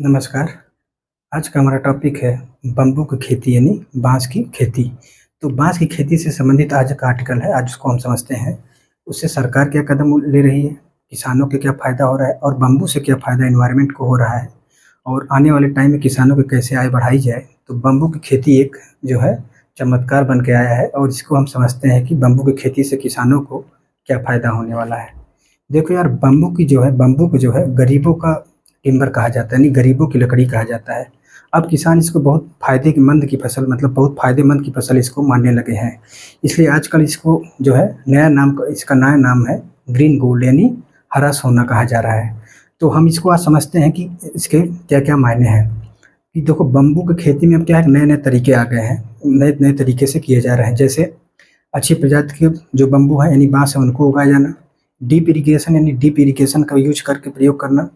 नमस्कार। आज का हमारा टॉपिक है बम्बू की खेती यानी बाँस की खेती। तो बाँस की खेती से संबंधित आज का आर्टिकल है, आज उसको हम समझते हैं। उससे सरकार क्या कदम ले रही है, किसानों को क्या फ़ायदा हो रहा है और बम्बू से क्या फ़ायदा एनवायरनमेंट को हो रहा है और आने वाले टाइम में किसानों की कैसे आय बढ़ाई जाए। तो बम्बू की खेती एक जो है चमत्कार बन के आया है और इसको हम समझते हैं कि बम्बू की खेती से किसानों को क्या फ़ायदा होने वाला है। देखो यार, बम्बू को जो है गरीबों का टिम्बर कहा जाता है, यानी गरीबों की लकड़ी कहा जाता है। अब किसान इसको बहुत फ़ायदेमंद की फसल मतलब बहुत फ़ायदेमंद की फसल इसको मानने लगे हैं। इसलिए आजकल इसको जो है इसका नया नाम है ग्रीन गोल्ड यानी हरा सोना कहा जा रहा है। तो हम इसको आज समझते हैं कि इसके क्या-क्या मायने हैं। कि देखो, बम्बू की खेती में अब क्या है, नए-नए तरीके आ गए हैं, नए-नए तरीके से किए जा रहे हैं। जैसे अच्छी प्रजाति के जो बम्बू है यानी बाँस है उनको उगाया जाना, ड्रिप इरिगेशन का यूज़ करके प्रयोग करना।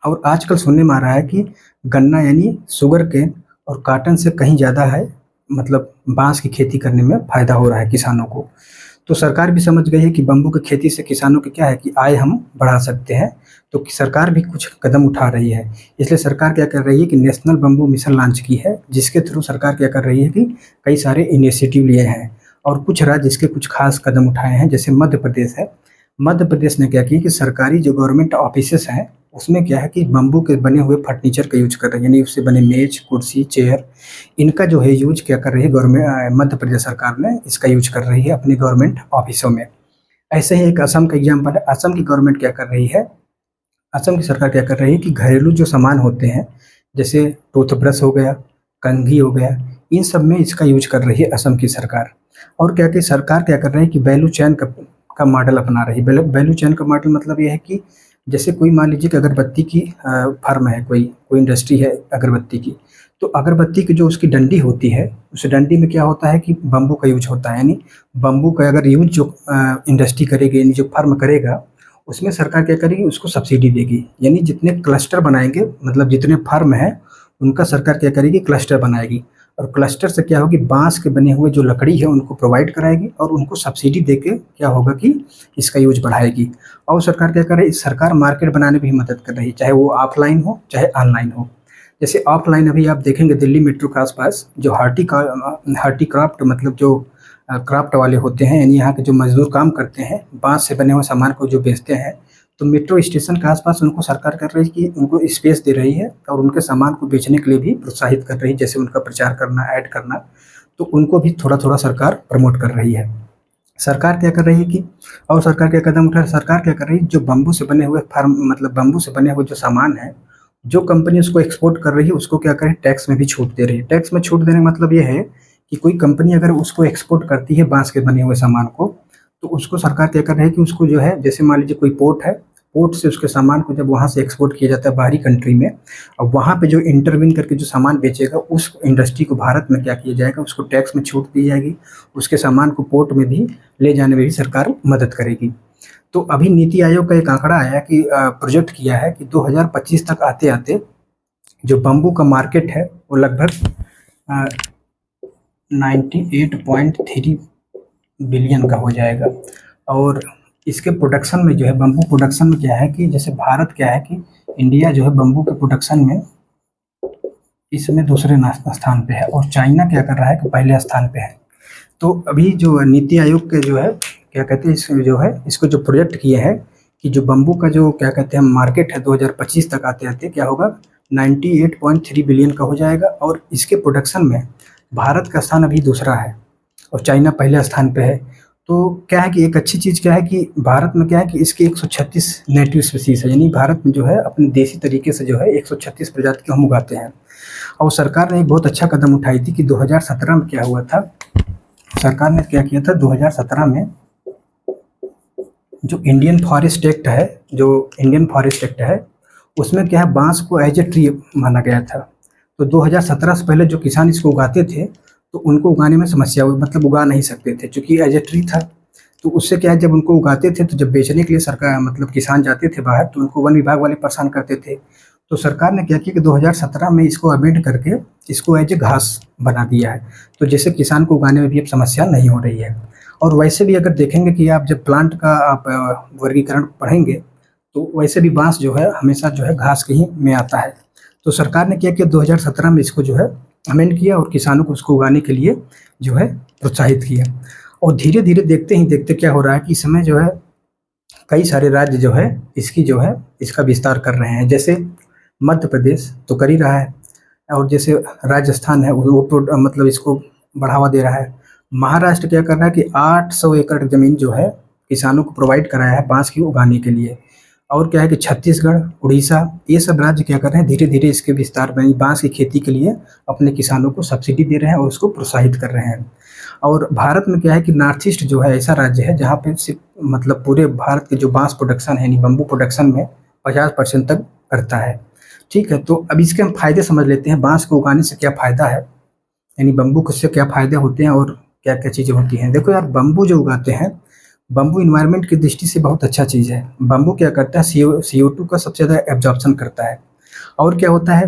और आजकल सुनने में आ रहा है कि गन्ना यानी शुगरकेन और कॉटन से कहीं ज़्यादा है, मतलब बाँस की खेती करने में फ़ायदा हो रहा है किसानों को। तो सरकार भी समझ गई है कि बम्बू की खेती से किसानों की क्या है कि आय हम बढ़ा सकते हैं, तो सरकार भी कुछ कदम उठा रही है। इसलिए सरकार क्या कर रही है कि नेशनल बम्बू मिशन लॉन्च की है, जिसके थ्रू सरकार क्या कर रही है कि कई सारे इनिशिएटिव लिए हैं और कुछ राज्य इसके कुछ खास कदम उठाए हैं। जैसे मध्य प्रदेश है, मध्य प्रदेश ने क्या किया कि सरकारी जो गवर्नमेंट ऑफिसेज़ हैं, उसमें क्या है कि बम्बू के बने हुए फर्नीचर का यूज़ कर रहे हैं, यानी उससे बने मेज़, कुर्सी, चेयर, इनका जो है यूज़ क्या कर रही है मध्य प्रदेश सरकार ने इसका यूज़ कर रही है अपनी गवर्नमेंट ऑफिसों में। ऐसे ही एक असम का एग्ज़ाम्पल है, असम की गवर्नमेंट क्या कर रही है, असम की सरकार क्या कर रही है कि घरेलू जो सामान होते हैं, जैसे टूथब्रश हो गया, कंघी हो गया, इन सब में इसका यूज़ कर रही है असम की सरकार। और क्या कि सरकार क्या कर रही है कि वैल्यू चेन का मॉडल अपना रही है। वैल्यू चेन का मॉडल मतलब ये है कि जैसे कोई मान लीजिए कि अगरबत्ती की फर्म है, कोई इंडस्ट्री है अगरबत्ती की, तो अगरबत्ती की जो उसकी डंडी होती है, उस डंडी में क्या होता है कि बम्बू का यूज़ होता है। यानी बम्बू का अगर यूज़ जो इंडस्ट्री करेगी यानी जो फर्म करेगा, उसमें सरकार क्या करेगी, उसको सब्सिडी देगी। यानी जितने क्लस्टर बनाएँगे, मतलब जितने फर्म हैं, उनका सरकार क्या करेगी, क्लस्टर बनाएगी और क्लस्टर से क्या होगी, बाँस के बने हुए जो लकड़ी है उनको प्रोवाइड कराएगी और उनको सब्सिडी देके क्या होगा कि इसका यूज़ बढ़ाएगी। और सरकार क्या कर रही है, सरकार मार्केट बनाने में भी मदद कर रही है, चाहे वो ऑफ़लाइन हो, चाहे ऑनलाइन हो। जैसे ऑफ़लाइन अभी आप देखेंगे दिल्ली मेट्रो के आस-पास जो हार्टी क्राफ्ट मतलब जो क्राफ्ट वाले होते हैं, यानी यहाँ के जो मज़दूर काम करते हैं, बाँस से बने हुए सामान को जो बेचते हैं, तो मेट्रो स्टेशन के आस-पास उनको सरकार कर रही है कि उनको स्पेस दे रही है और उनके सामान को बेचने के लिए भी प्रोत्साहित कर रही है, जैसे उनका प्रचार करना, ऐड करना, तो उनको भी थोड़ा-थोड़ा सरकार प्रमोट कर रही है। सरकार क्या कर रही है कि और सरकार क्या कदम उठा रही है, सरकार क्या कर रही है, जो बम्बू से बने हुए फार्म मतलब बम्बू से बने हुए जो सामान है, जो कंपनी उसको एक्सपोर्ट कर रही है, उसको क्या करे, टैक्स में भी छूट दे रही है। टैक्स में छूट देने का मतलब ये है कि कोई कंपनी अगर उसको एक्सपोर्ट करती है बाँस के बने हुए सामान को, तो उसको सरकार क्या कर रही है कि उसको जो है, जैसे मान लीजिए कोई पोर्ट है, पोर्ट से उसके सामान को जब वहाँ से एक्सपोर्ट किया जाता है बाहरी कंट्री में, और वहाँ पे जो इंटरवीन करके जो सामान बेचेगा, उस इंडस्ट्री को भारत में क्या किया जाएगा, उसको टैक्स में छूट दी जाएगी, उसके सामान को पोर्ट में भी ले जाने में भी सरकार मदद करेगी। तो अभी नीति आयोग का एक आंकड़ा आया कि प्रोजेक्ट किया है कि 2025 तक आते-आते जो बम्बू का मार्केट है, वो लगभग अ, 98.3 बिलियन का हो जाएगा। और इसके प्रोडक्शन में जो है, बम्बू प्रोडक्शन में क्या है कि जैसे भारत क्या है कि इंडिया जो है बम्बू के प्रोडक्शन में इस समय दूसरे स्थान पे है और चाइना क्या कर रहा है कि पहले स्थान पे है। तो अभी जो नीति आयोग के जो है क्या कहते हैं, इस जो है इसको जो प्रोजेक्ट किए हैं कि जो बम्बू का जो क्या कहते हैं मार्केट है, 2025 तक आते-आते क्या होगा, 98.3 बिलियन का हो जाएगा और इसके प्रोडक्शन में भारत का स्थान अभी दूसरा है और चाइना पहले स्थान पे है। तो क्या है कि एक अच्छी चीज़ क्या है कि भारत में क्या है कि इसके 136 नेटिव स्पीशीज़ है, यानी भारत में जो है अपने देसी तरीके से जो है 136 प्रजाति के हम उगाते हैं। और सरकार ने एक बहुत अच्छा कदम उठाई थी कि 2017 में क्या हुआ था, सरकार ने क्या किया था 2017 में, जो इंडियन फॉरेस्ट एक्ट है, उसमें क्या है, बाँस को एज ए ट्री माना गया था। तो 2017 से पहले जो किसान इसको उगाते थे, तो उनको उगाने में समस्या हुई, मतलब उगा नहीं सकते थे चूँकि एज ए ट्री था। तो उससे क्या है, जब उनको उगाते थे तो जब बेचने के लिए सरकार मतलब किसान जाते थे बाहर, तो उनको वन विभाग वाले परेशान करते थे। तो सरकार ने क्या किया कि 2017 में इसको अमेंड करके इसको एज ए घास बना दिया है। तो जिससे किसान को उगाने में भी अब समस्या नहीं हो रही है। और वैसे भी अगर देखेंगे कि आप जब प्लांट का आप वर्गीकरण पढ़ेंगे, तो वैसे भी बाँस जो है हमेशा जो है घास के ही में आता है। तो सरकार ने क्या किया 2017 में इसको जो है अमेंड किया और किसानों को उसको उगाने के लिए जो है प्रोत्साहित किया। और धीरे-धीरे देखते ही देखते क्या हो रहा है कि इस समय जो है कई सारे राज्य जो है इसकी जो है इसका विस्तार कर रहे हैं। जैसे मध्य प्रदेश तो कर ही रहा है और जैसे राजस्थान है वो मतलब इसको बढ़ावा दे रहा है। महाराष्ट्र क्या कर रहा है कि 800 एकड़ ज़मीन जो है किसानों को प्रोवाइड कराया है बाँस की उगाने के लिए। और क्या है कि छत्तीसगढ़, उड़ीसा ये सब राज्य क्या कर रहे हैं धीरे-धीरे इसके विस्तार में बाँस की खेती के लिए अपने किसानों को सब्सिडी दे रहे हैं और उसको प्रोत्साहित कर रहे हैं। और भारत में क्या है कि नॉर्थ ईस्ट जो है ऐसा राज्य है जहाँ पे सिर्फ मतलब पूरे भारत के जो बाँस प्रोडक्शन है यानी बम्बू प्रोडक्शन में 50% तक करता है। ठीक है, तो अब इसके हम फ़ायदे समझ लेते हैं, बाँस को उगाने से क्या फ़ायदा है, यानी बम्बू से क्या फ़ायदे होते हैं और क्या-क्या चीज़ें होती हैं। देखो यार बम्बू जो उगाते हैं, बम्बू एनवायरनमेंट की दृष्टि से बहुत अच्छा चीज़ है। बम्बू क्या करता है CO2 का सबसे ज़्यादा एब्ज़ॉर्प्शन करता है। और क्या होता है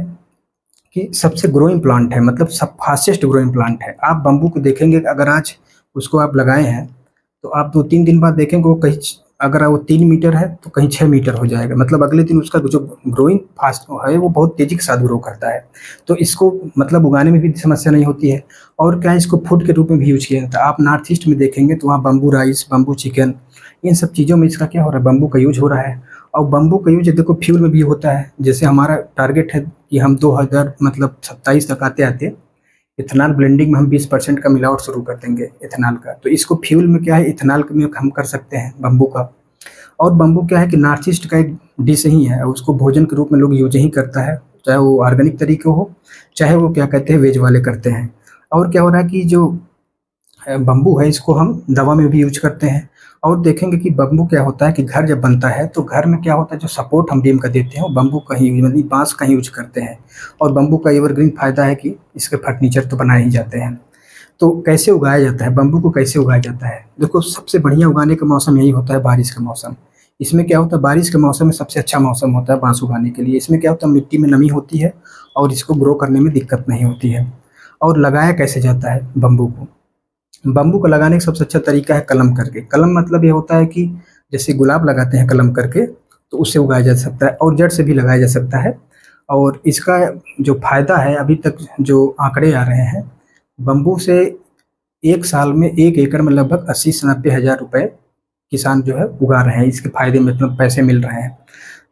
कि सबसे ग्रोइंग प्लांट है मतलब सब फास्टेस्ट ग्रोइंग प्लांट है। आप बम्बू को देखेंगे कि अगर आज उसको आप लगाए हैं, तो आप 2-3 दिन बाद देखेंगे वो कहीं अगर वो 3 मीटर है तो कहीं 6 मीटर हो जाएगा। मतलब अगले दिन उसका जो ग्रोइंग फास्ट है वो बहुत तेज़ी के साथ ग्रो करता है। तो इसको मतलब उगाने में भी समस्या नहीं होती है और क्या है इसको फूड के रूप में भी यूज़ किया जाता है। आप नॉर्थ ईस्ट में देखेंगे तो वहाँ bamboo rice, bamboo chicken in सब चीज़ों में इसका क्या हो रहा है बम्बू का यूज़ हो रहा है। और बम्बू का यूज़ देखो फ्यूल में भी होता है। जैसे हमारा टारगेट है कि हम 2000 मतलब 27 तक आते-आते इथेनॉल ब्लेंडिंग में हम 20% का मिलावट शुरू कर देंगे इथेनॉल का। तो इसको फ्यूल में क्या है इथेनॉल में हम कर सकते हैं बम्बू का। और बम्बू क्या है कि नॉर्थ ईस्ट का एक डिश ही है, उसको भोजन के रूप में लोग यूज़ ही करता है, चाहे वो ऑर्गेनिक तरीके हो, चाहे वो क्या कहते हैं वेज वाले करते हैं। और क्या हो रहा है कि जो बम्बू है इसको हम दवा में भी यूज़ करते हैं। और देखेंगे कि बम्बू क्या होता है कि घर जब बनता है तो घर में क्या होता है जो सपोर्ट हम बीम का देते हैं वो बम्बू का ही यानी बाँस का ही यूज़ करते हैं। और बम्बू का एवरग्रीन फ़ायदा है कि इसके फर्नीचर तो बनाए ही जाते हैं। तो कैसे उगाया जाता है, बम्बू को कैसे उगाया जाता है? देखो सबसे बढ़िया उगाने का मौसम यही होता है बारिश का मौसम। इसमें क्या होता है बारिश के मौसम में सबसे अच्छा मौसम होता है बाँस उगाने के लिए। इसमें क्या होता है मिट्टी में नमी होती है और इसको ग्रो करने में दिक्कत नहीं होती है। और लगाया कैसे जाता है बम्बू को? बम्बू को लगाने का सबसे अच्छा तरीका है कलम करके। कलम मतलब ये होता है कि जैसे गुलाब लगाते हैं कलम करके, तो उससे उगाया जा सकता है और जड़ से भी लगाया जा सकता है। और इसका जो फ़ायदा है अभी तक जो आंकड़े आ रहे हैं, बम्बू से 1 साल में 1 एकड़ में लगभग 80 से 90 हज़ार रुपए किसान जो है उगा रहे हैं। इसके फ़ायदे में मतलब पैसे मिल रहे हैं,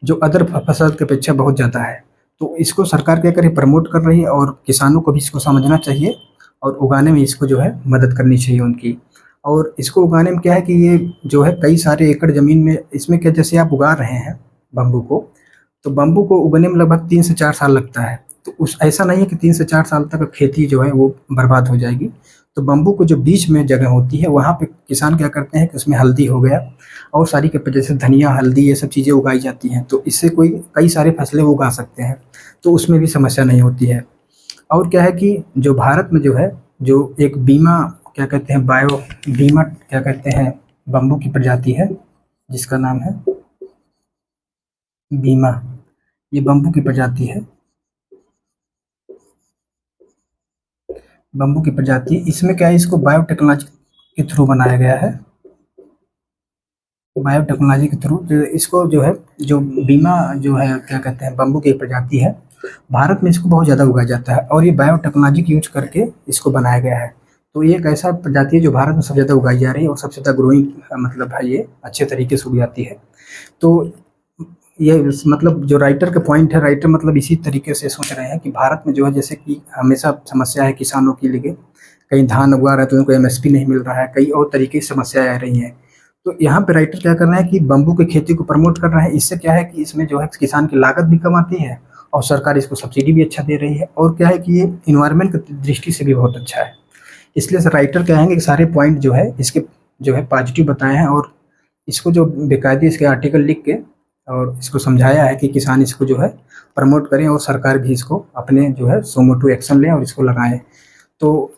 जो अदर फसल की अपेक्षा बहुत ज़्यादा है। तो इसको सरकार क्या कर रही है प्रमोट कर रही है और किसानों को भी इसको समझना चाहिए और उगाने में इसको जो है मदद करनी चाहिए उनकी। और इसको उगाने में क्या है कि ये जो है कई सारे एकड़ ज़मीन में इसमें क्या जैसे आप उगा रहे हैं बम्बू को, तो बम्बू को उगने में लगभग 3 से 4 साल लगता है। तो उस ऐसा नहीं है कि 3 से 4 साल तक खेती जो है वो बर्बाद हो जाएगी। तो बम्बू को जो बीच में जगह होती है वहाँ पे किसान क्या करते हैं कि उसमें हल्दी हो गया और सारी के जैसे धनिया, हल्दी ये सब चीज़ें उगाई जाती हैं। तो इससे कोई कई सारे फसलें वो उगा सकते हैं, तो उसमें भी समस्या नहीं होती है। और क्या है कि जो भारत में जो है, जो एक बीमा क्या कहते हैं बायो बीमा क्या कहते हैं बम्बू की प्रजाति है, जिसका नाम है बीमा। ये बम्बू की प्रजाति है, बम्बू की प्रजाति इसमें क्या है इसको बायोटेक्नोलॉजी के थ्रू बनाया गया है। बायोटेक्नोलॉजी के थ्रू जो इसको जो है जो बीमा जो है क्या कहते हैं बम्बू की एक प्रजाति है, भारत में इसको बहुत ज़्यादा उगाया जाता है और ये बायोटेक्नोलॉजी का यूज़ करके इसको बनाया गया है। तो ये एक ऐसा प्रजाति है जो भारत में सबसे ज़्यादा उगाई जा रही है और सबसे ज़्यादा ग्रोइंग मतलब है ये अच्छे तरीके से उग जाती है। तो ये मतलब जो राइटर का पॉइंट है, राइटर मतलब इसी तरीके से सोच रहे हैं कि भारत में जो है जैसे कि हमेशा समस्या है किसानों के लिए, कहीं धान उगा रहा है तो उनको एमएसपी नहीं मिल रहा है, कई और तरीके की समस्याएँ आ रही हैं। तो यहाँ पे राइटर क्या कर रहे हैं कि बम्बू की खेती को प्रमोट कर रहे हैं। इससे क्या है कि इसमें जो है किसान की लागत भी कम आती है और सरकार इसको सब्सिडी भी अच्छा दे रही है और क्या है कि ये एनवायरनमेंट की दृष्टि से भी बहुत अच्छा है। इसलिए से राइटर कहेंगे कि सारे पॉइंट जो है इसके जो है पॉजिटिव बताए हैं और इसको जो बेकायदे इसके आर्टिकल लिख के और इसको समझाया है कि किसान इसको जो है प्रमोट करें और सरकार भी इसको अपने जो है सुमोटो एक्शन लें और इसको लगाएँ। तो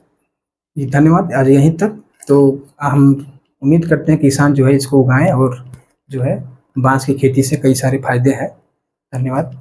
जी धन्यवाद आज यहीं तक। तो हम उम्मीद करते हैं किसान जो है इसको उगाएँ और जो है बाँस की खेती से कई सारे फ़ायदे हैं। धन्यवाद।